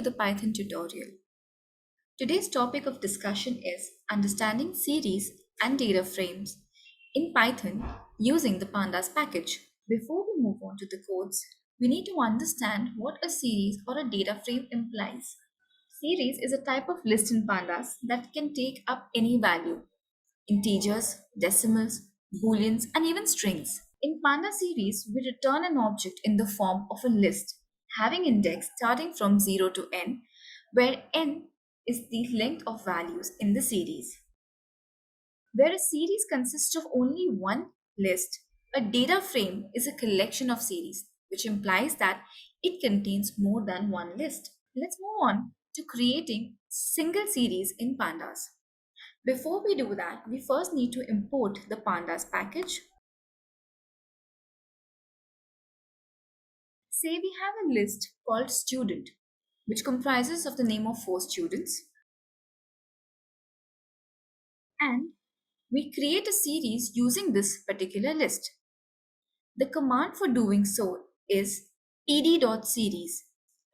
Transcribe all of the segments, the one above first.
the Python tutorial. Today's topic of discussion is understanding series and data frames in Python using the Pandas package. Before we move on to the codes, we need to understand what a series or a data frame implies. Series is a type of list in Pandas that can take up any value: integers, decimals, booleans, and even strings. In Panda series, we return an object in the form of a list having index starting from 0 to n, where n is the length of values in the series. Where a series consists of only one list, a data frame is a collection of series, which implies that it contains more than one list. Let's move on to creating single series in Pandas. Before we do that, we first need to import the Pandas package. Say we have a list called student, which comprises of the name of 4 students, and we create a series using this particular list. The command for doing so is pd.series,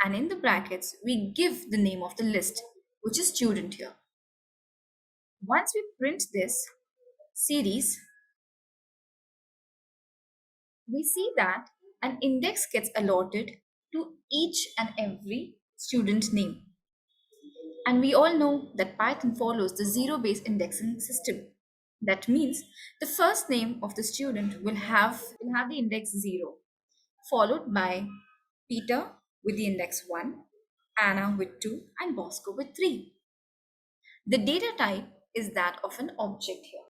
and in the brackets we give the name of the list, which is student here. Once we print this series, we see that an index gets allotted to each and every student name. And we all know that Python follows the zero-based indexing system. That means the first name of the student will have the index 0, followed by Peter with the index 1, Anna with 2, and Bosco with 3. The data type is that of an object here.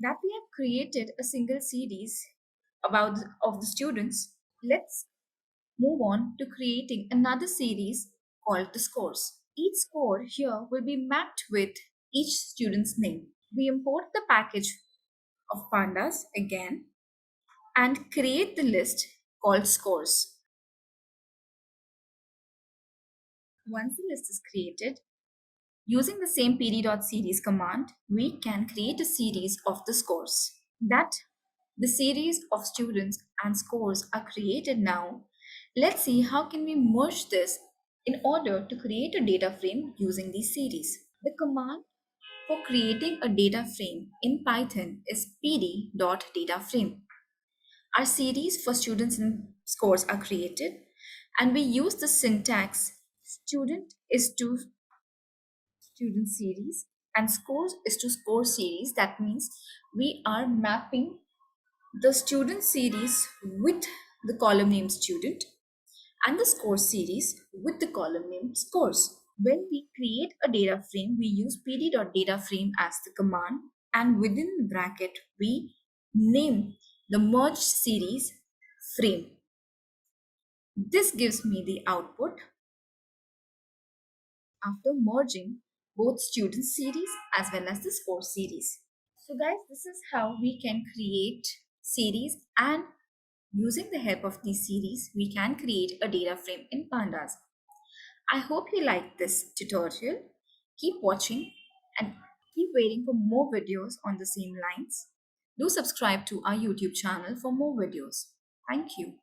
That we have created a single series of the students, let's move on to creating another series called the scores. Each score here will be mapped with each student's name. We import the package of pandas again and create the list called scores. Once the list is created, using the same pd.series command, we can create a series of the scores. That the series of students and scores are created now. Let's see how can we merge this in order to create a data frame using these series. The command for creating a data frame in Python is pd.dataframe. Our series for students and scores are created, and we use the syntax student is to student series and scores is to score series. That means we are mapping the student series with the column name student and the score series with the column name scores. When we create a data frame, we use pd.dataframe as the command, and within the bracket, we name the merged series frame. This gives me the output after merging both student series as well as the score series. So guys, this is how we can create series, and using the help of these series, we can create a data frame in Pandas. I hope you liked this tutorial. Keep watching and keep waiting for more videos on the same lines. Do subscribe to our YouTube channel for more videos. Thank you.